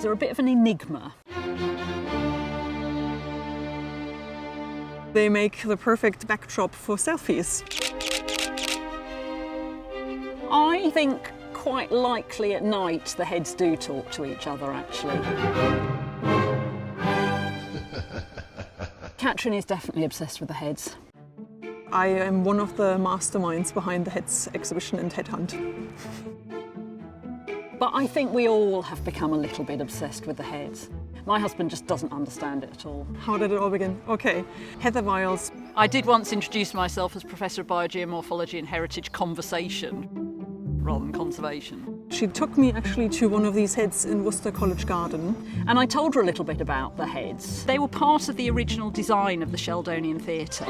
heads are a bit of an enigma. They make the perfect backdrop for selfies. I think quite likely at night the heads do talk to each other, actually. Katrin is definitely obsessed with the heads. I am one of the masterminds behind the Heads exhibition and Headhunt. But I think we all have become a little bit obsessed with the heads. My husband just doesn't understand it at all. How did it all begin? Okay, Heather Viles. I did once introduce myself as Professor of Biogeomorphology and Heritage Conversation rather than conservation. She took me actually to one of these heads in Worcester College Garden. And I told her a little bit about the heads. They were part of the original design of the Sheldonian Theatre.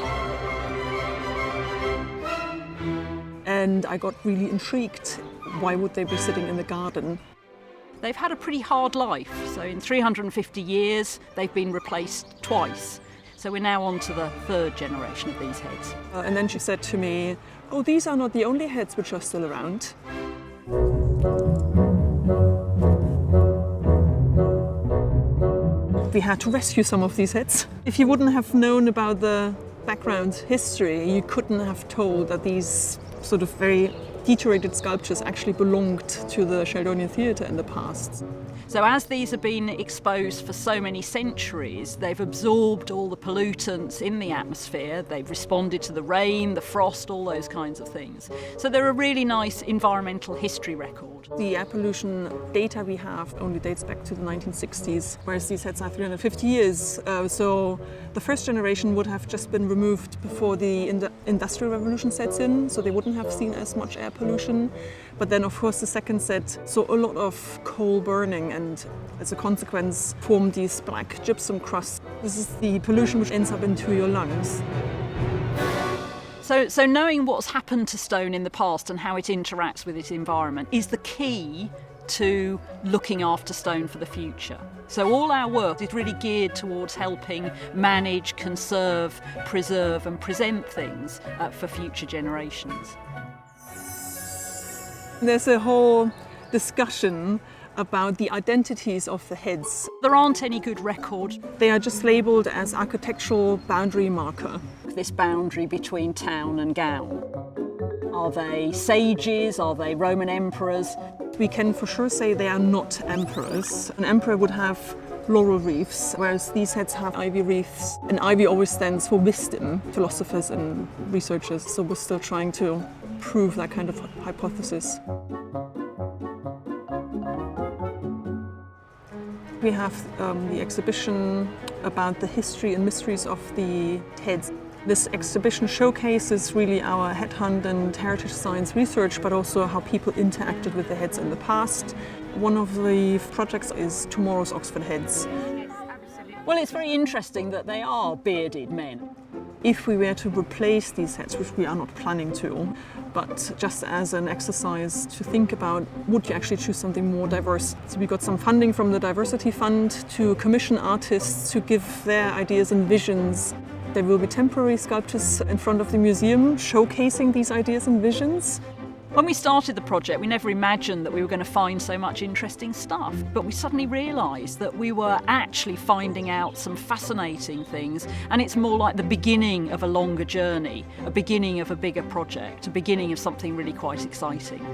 And I got really intrigued. Why would they be sitting in the garden? They've had a pretty hard life. So in 350 years, they've been replaced twice. So we're now on to the third generation of these heads. And then she said to me, oh, these are not the only heads which are still around. We had to rescue some of these heads. If you wouldn't have known about the background history, you couldn't have told that these sort of very deteriorated sculptures actually belonged to the Sheldonian Theatre in the past. So as these have been exposed for so many centuries, they've absorbed all the pollutants in the atmosphere, they've responded to the rain, the frost, all those kinds of things. So they're a really nice environmental history record. The air pollution data we have only dates back to the 1960s, whereas these heads are 350 years. So the first generation would have just been removed before the Industrial Revolution sets in, so they wouldn't have seen as much air pollution. But then, of course, the second set saw a lot of coal burning and, as a consequence, formed these black gypsum crusts. This is the pollution which ends up into your lungs. So knowing what's happened to stone in the past and how it interacts with its environment is the key to looking after stone for the future. So all our work is really geared towards helping manage, conserve, preserve and present things for future generations. There's a whole discussion about the identities of the heads. There aren't any good record. They are just labelled as architectural boundary marker. This boundary between town and gown. Are they sages? Are they Roman emperors? We can for sure say they are not emperors. An emperor would have laurel wreaths, whereas these heads have ivy wreaths. And ivy always stands for wisdom, philosophers and researchers, so we're still trying to prove that kind of hypothesis. We have the exhibition about the history and mysteries of the heads. This exhibition showcases really our headhunt and heritage science research, but also how people interacted with the heads in the past. One of the projects is Tomorrow's Oxford Heads. Well, it's very interesting that they are bearded men. If we were to replace these heads, which we are not planning to, but just as an exercise to think about, would you actually choose something more diverse? So we got some funding from the Diversity Fund to commission artists to give their ideas and visions. There will be temporary sculptures in front of the museum showcasing these ideas and visions. When we started the project, we never imagined that we were going to find so much interesting stuff, but we suddenly realised that we were actually finding out some fascinating things, and it's more like the beginning of a longer journey, a beginning of a bigger project, a beginning of something really quite exciting.